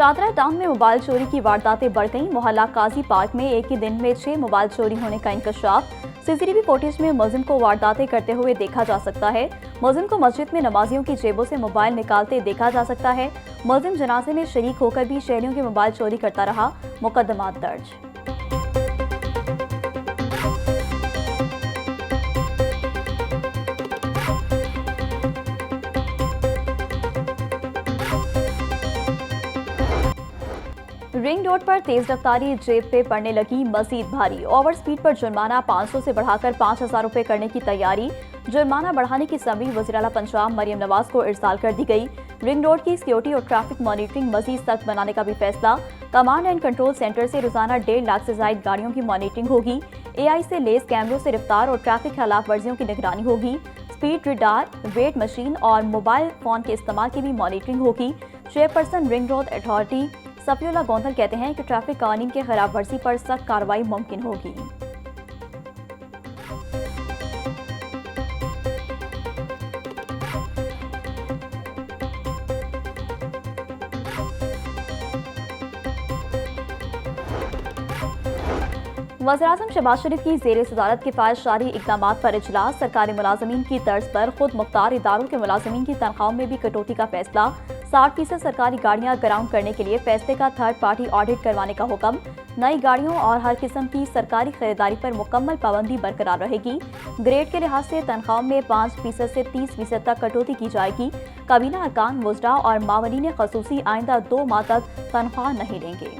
Shahdara town में mobile चोरी की वारदातें बढ़ गईं। मोहल्ला काजी पार्क में एक ही दिन में 6 मोबाइल चोरी होने का इंकशाफ। सीसीटीवी फुटेज में मुलजिम को वारदातें करते हुए देखा जा सकता है। मुलजिम को मस्जिद में नमाजियों की जेबों से मोबाइल निकालते देखा जा सकता है। मुलजिम जनाजे में शरीक होकर भी शहरियों के मोबाइल चोरी करता रहा। मुकदमा दर्ज। रिंग रोड पर तेज रफ्तारी जेब पे पड़ने लगी मजीद भारी। ओवर स्पीड पर जुर्माना 500 से बढ़ाकर 5000 रुपए करने की तैयारी। जुर्माना बढ़ाने की समरी वज़ीर आला पंजाब मरियम नवाज को इरसाल कर दी गई। रिंग रोड की सिक्योरिटी और ट्रैफिक मॉनिटरिंग मजीद सख्त बनाने का भी फैसला। कमांड एंड कंट्रोल सेंटर से रोजाना 1.5 लाख से ज्यादा गाड़ियों की मॉनिटरिंग होगी। AI से लेस कैमरों से रफ्तार और ट्रैफिक खिलाफ वर्जियों की निगरानी होगी। स्पीड रिडार, वेट मशीन और मोबाइल फोन के इस्तेमाल की भी मॉनिटरिंग होगी। Chairperson ring road authority Safiullah Gondal कहते हैं कि ट्रैफिक कानून के खिलाफ वर्जी पर सख्त कार्रवाई मुमकिन होगी। वज़ीर-ए-आज़म शहबाज शरीफ की ज़ेर सदारत किफ़ायतशारी इक़दामात पर इजलास। सरकारी मुलाज़मीन की तर्ज पर खुद मुख्तार इदारों के मुलाज़मीन की तनख्वाहों में भी कटौती का फैसला। 60% सरकारी गाड़ियां ग्राउंड करने के लिए फैसले का थर्ड पार्टी ऑडिट करवाने का हुक्म। नई गाड़ियों और हर किस्म की सरकारी खरीदारी पर मुकम्मल पाबंदी बरकरार रहेगी। ग्रेड के लिहाज से तनख्वाहों में 5% से 30% तक कटौती की जाएगी। काबीना अरकान, वज़रा और मावलीन ख़ुसूसी आइंदा 2 माह तक तनख्वाह नहीं लेंगे।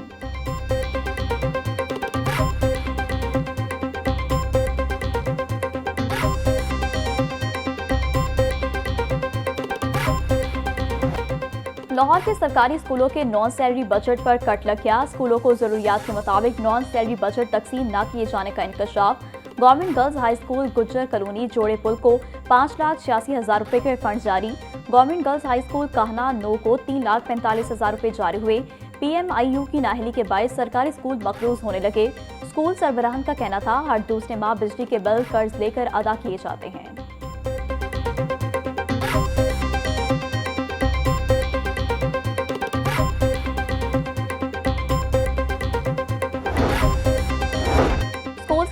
लाहौर के सरकारी स्कूलों के नॉन सैलरी बजट पर कट लग गया। स्कूलों को जरूरियात के मुताबिक नॉन सैलरी बजट तकसीम न किए जाने का इंकशाफ। Government girls high school Gujjar colony जोड़े पुल को 5,86,000 रुपए के फंड जारी। गवर्नमेंट गर्ल्स हाई स्कूल कहना नो को 3,45,000 रुपए जारी हुए। PMIU की नाहली के बायस सरकारी स्कूल मकरूज होने लगे। स्कूल सरबराहान का कहना था हर दूसरे माह बिजली के बिल कर्ज लेकर अदा किए जाते हैं।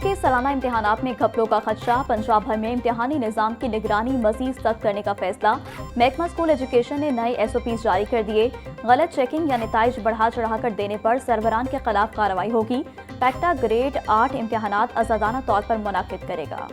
के सालाना इम्तिहानात में घपलों का खदशा। पंजाब भर में इम्तिहानी निज़ाम की निगरानी मजीद सख्त करने का फैसला। महकमा स्कूल एजुकेशन ने नए SOPs जारी कर दिए। गलत चेकिंग या नताइज बढ़ा चढ़ाकर देने पर सरबरान के खिलाफ कार्रवाई होगी। पैक्टा ग्रेड 8 इम्तिहानात आज़ादाना तौर पर मुनाकिद करेगा।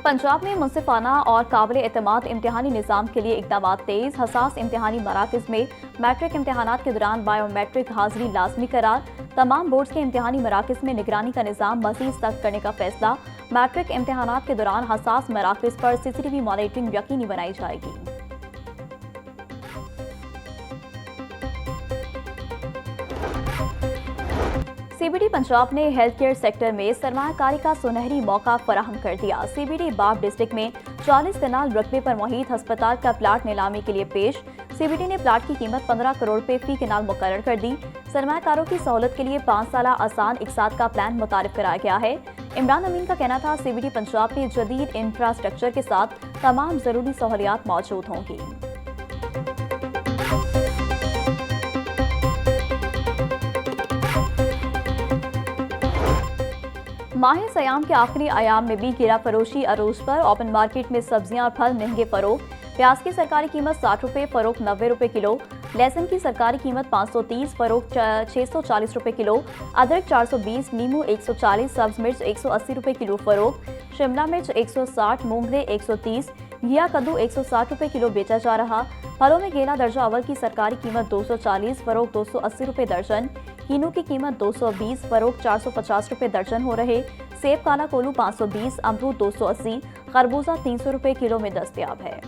पंजाब में मुनसिफाना और काबिल एतमाद इम्तिहानी निज़ाम के लिए इक़दाम तेज़। हसास इम्तिहानी मराकज़ में मैट्रिक इम्तिहानात के दौरान बायोमेट्रिक हाजिरी लाजमी करार। तमाम बोर्ड्स के इम्तिहानी मराकज़ में निगरानी का निज़ाम मज़ीद सख्त करने का फैसला। मैट्रिक इम्तिहानात के दौरान हसास मराकज़ पर CCTV मॉनिटरिंग यकीनी बनाई जाएगी। CBD पंजाब ने हेल्थ केयर सेक्टर में सरमायाकारी का सुनहरी मौका फराहम कर दिया। CBD बाब डिस्ट्रिक्ट में 40 कनाल रकबे पर मुहित अस्पताल का प्लाट नीलामी के लिए पेश। CBD ने प्लाट की कीमत 15 करोड़ रुपए फी कनाल मुकर्रर कर दी। सरमायाकारों की सहूलत के लिए 5 साला आसान इकसात का प्लान मुतारिफ कराया गया है। इमरान अमीन का कहना था CBD पंजाब में जदीद इंफ्रास्ट्रक्चर के साथ तमाम जरूरी सहूलियात मौजूद होंगी। माह सयाम के आखिरी आयाम में भी गिरा फरोशी अरूज पर। ओपन मार्केट में सब्जियां और फल महंगे फरोख। प्याज की सरकारी कीमत 60 रुपए, फरोख 90 रुपए किलो। लहसुन की सरकारी कीमत 530, फरोख 640 रुपए किलो। अदरक 420, नींबू 140, सब्ज मिर्च 180 रुपए किलो फरोख। शिमला मिर्च 160, मूंगरे 130, घिया कद्दू 160 रुपए किलो बेचा जा रहा। फलों में केला दर्जा अव्वल की सरकारी कीमत 240, फरोख 280 रुपए दर्जन। कीनू की कीमत 220, फरोख 450 रुपए दर्जन हो रहे। सेब काला कोलू 520, अमरूद 280, खरबूजा 300 रुपए किलो में दस्तयाब है।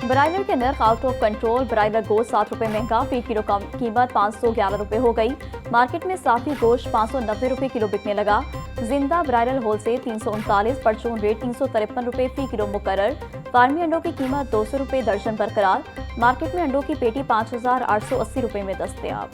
ब्रायलर के नर्ख आउट ऑफ कंट्रोल। ब्रायलर गोश्त 7 रुपए महंगा, फी किलो कम कीमत 511 रुपए हो गई। मार्केट में साफी गोश्त 590 रुपए किलो बिकने लगा। जिंदा ब्रायलर होलसेल 339, परचून रेट 353 रुपए फी किलो मुकर्रर। फार्मी अंडों की कीमत 200 रुपए दर्जन बरकरार। मार्केट में अंडों की पेटी 5,880 रुपये में दस्तयाब।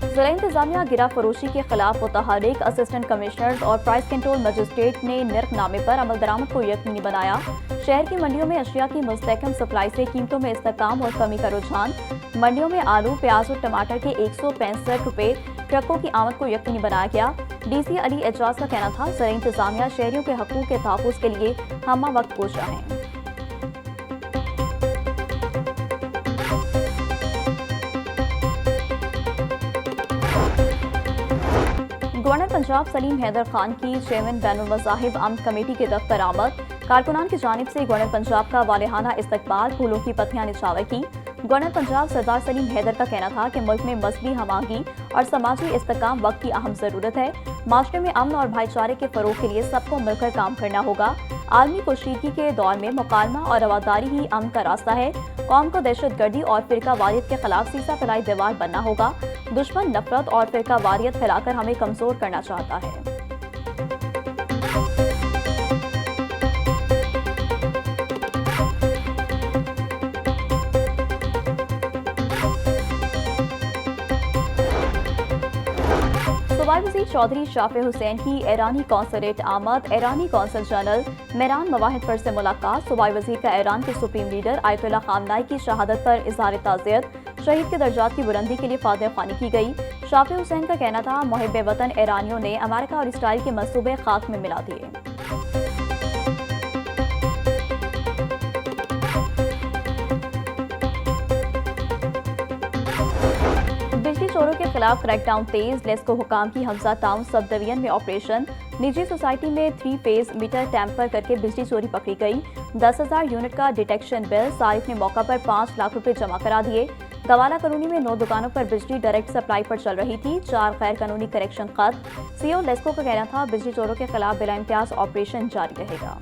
जिला इंतजामिया गिरा फरोशी के खिलाफ मुतहरिक असिस्टेंट कमिश्नर और प्राइस कंट्रोल मजिस्ट्रेट ने निर्खनामे पर अमल दरामद को यकीनी बनाया। शहर की मंडियों में अशिया की मुस्तहकम सप्लाई से कीमतों में इस्तेकाम और कमी का रुझान। मंडियों में आलू, प्याज और टमाटर के 165 रुपये ट्रकों की आमद को यकीनी बनाया गया। DC अली एजाज का कहना था, जिला इंतजामिया शहरियों के हकूक के तहफ़्फ़ुज़ के लिए हमा वक्त कोशा है। गवर्नर पंजाब सलीम हैदर खान की चेयरमैन बैनुल मज़ाहिब अमन कमेटी के दफ्तर आमद। कारकुनान की जानिब से गवर्नर पंजाब का वालेहाना इस्तकबाल, फूलों की पत्तियां निछावर की। गवर्नर पंजाब सरदार सलीम हैदर का कहना था कि मुल्क में मजहबी हमांगी और समाजी इस्तेकाम वक्त की अहम जरूरत है। माशरे में अमन और भाईचारे के फरोग के लिए सबको मिलकर काम करना होगा। आलमी कशीदगी के दौर में मुकालमा और रवादारी ही अमन का रास्ता है। कौम को दहशतगर्दी और फिरका वारियत के खिलाफ सीसा फैलाई दीवार बनना होगा। दुश्मन नफरत और फिरका वारियत फैलाकर हमें कमजोर करना चाहता है। सूबाई वज़ीर चौधरी शाफे हुसैन की ईरानी कौंसलेट आमद। ईरानी कौंसल जनरल मेहरान मवाहिद पर से मुलाकात। सूबाई वज़ीर का ईरान के सुप्रीम लीडर आयतुल्लाह खामनाई की शहादत पर इज़हार ताज़ियत। शहीद के दर्जात की बुलंदी के लिए फातह ख्वानी की गई। शाफे हुसैन का कहना था, मुहिब्बे वतन ईरानियों ने अमेरिका और इसराइल के मंसूबे खाक में मिला दिए। बिजली चोरों के खिलाफ क्रैकडाउन तेज। लेस्को हुकाम की हमजा टाउन सब डिवीजन में ऑपरेशन। निजी सोसाइटी में 3 फेज मीटर टैंपर करके बिजली चोरी पकड़ी गई। 10,000 यूनिट का डिटेक्शन बिल। सारिफ ने मौका पर 5 लाख रुपए जमा करा दिए। गवाला कॉलोनी में 9 दुकानों पर बिजली डायरेक्ट सप्लाई पर चल रही थी। 4 गैर कानूनी कनेक्शन खत्म। CEO लेस्को का कहना था, बिजली चोरों के खिलाफ बिला इम्तियाज ऑपरेशन जारी रहेगा।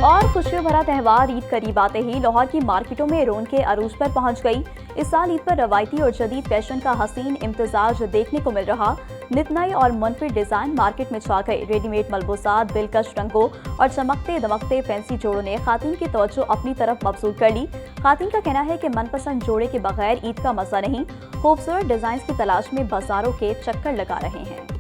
और खुशियों भरा त्यौहार ईद करीब आते ही लाहौर की मार्केटों में रौनकें अरूज पर पहुंच गई। इस साल ईद पर रवायती और जदीद फैशन का हसीन इम्तजाज देखने को मिल रहा। नित नए और मुनफिर डिजाइन मार्केट में छा गए। रेडीमेड मलबूसात, दिलकश रंगों और चमकते दमकते फैंसी जोड़ों ने खातून की तवज्जो अपनी तरफ मबसूल कर ली। खातून का कहना है कि मनपसंद जोड़े के बगैर ईद का मजा नहीं। खूबसूरत डिजाइन की तलाश में बाजारों के चक्कर लगा रहे हैं।